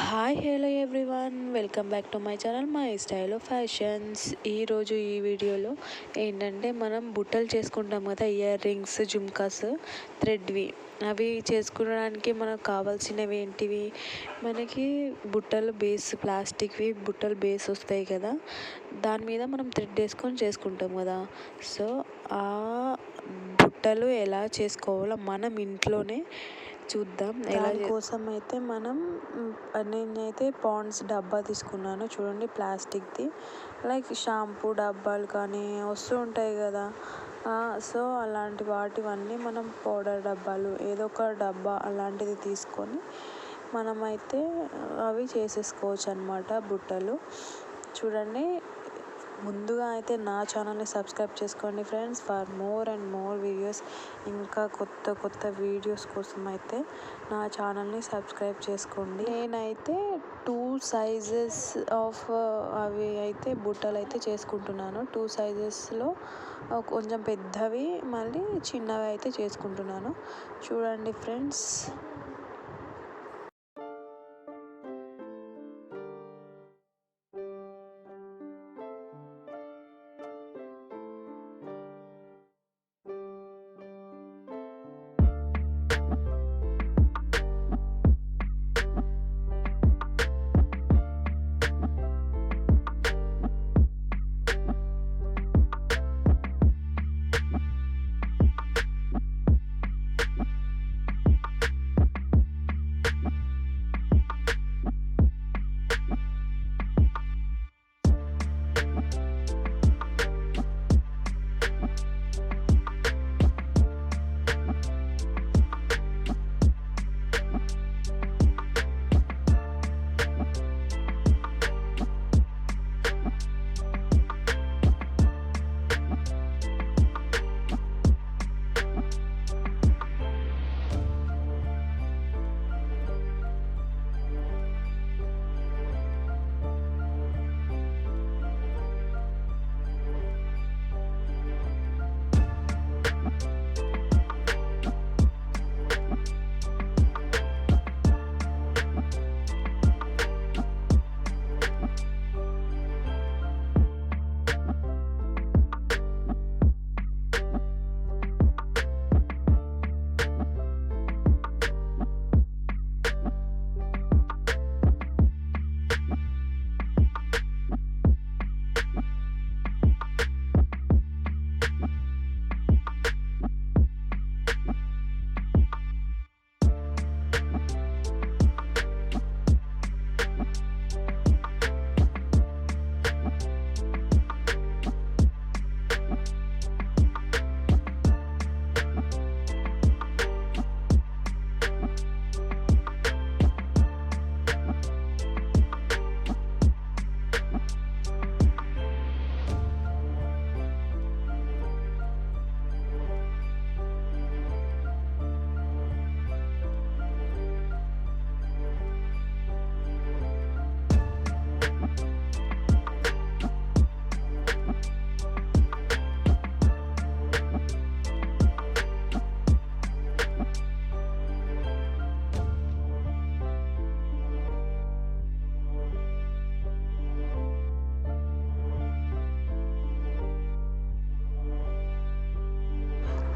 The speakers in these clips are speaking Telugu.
Hi hello everyone, welcome back to my channel my style of fashions. ఈరోజు ఈ వీడియోలో ఏంటంటే మనం బుట్టలు చేసుకుంటాం కదా, ఇయర్ రింగ్స్, జుమ్కాస్, థ్రెడ్వి. అవి చేసుకోవడానికి మనకు కావాల్సినవి ఏంటివి? మనకి బుట్టలు బేస్, ప్లాస్టిక్వి బుట్టలు బేస్ వస్తాయి కదా, దాని మీద మనం థ్రెడ్ వేసుకొని చేసుకుంటాం కదా. సో ఆ బుట్టలు ఎలా చేసుకోవాలో మనం ఇంట్లోనే చూద్దాం. కోసం అయితే నేనైతే పాండ్స్ డబ్బా తీసుకున్నాను. చూడండి, ప్లాస్టిక్ది. లైక్ షాంపూ డబ్బాలు కానీ వస్తూ ఉంటాయి కదా, సో అలాంటి వాటివన్నీ మనం పౌడర్ డబ్బాలు, ఏదో ఒక డబ్బా అలాంటిది తీసుకొని మనమైతే అవి చేసేసుకోవచ్చు అన్నమాట బుట్టలు. చూడండి, ముందుగా అయితే నా ఛానల్ని సబ్స్క్రైబ్ చేసుకోండి friends, for more and more videos. ఇంకా కొత్త వీడియోస్ కోసం అయితే నా ఛానల్ని సబ్స్క్రైబ్ చేసుకోండి. నేనైతే 2 సైజెస్ ఆఫ్ అవి అయితే బుట్టలు అయితే చేసుకుంటున్నాను. 2 సైజెస్లో కొంచెం పెద్దవి, మళ్ళీ చిన్నవి అయితే చేసుకుంటున్నాను. చూడండి ఫ్రెండ్స్.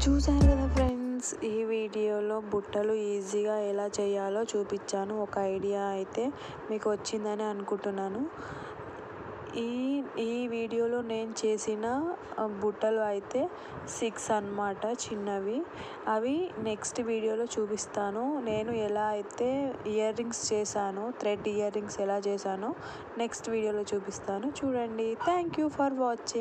చూసారు కదా ఫ్రెండ్స్, ఈ వీడియోలో బుట్టలు ఈజీగా ఎలా చేయాలో చూపించాను. ఒక ఐడియా అయితే మీకు వచ్చిందని అనుకుంటున్నాను. ఈ వీడియోలో నేను చేసిన బుట్టలు అయితే 6 అన్నమాట, చిన్నవి. అవి నెక్స్ట్ వీడియోలో చూపిస్తాను. నేను ఎలా అయితే ఇయర్ రింగ్స్ చేశాను, థ్రెడ్ ఇయర్ రింగ్స్ ఎలా చేశానో నెక్స్ట్ వీడియోలో చూపిస్తాను. చూడండి. Thank you for watching.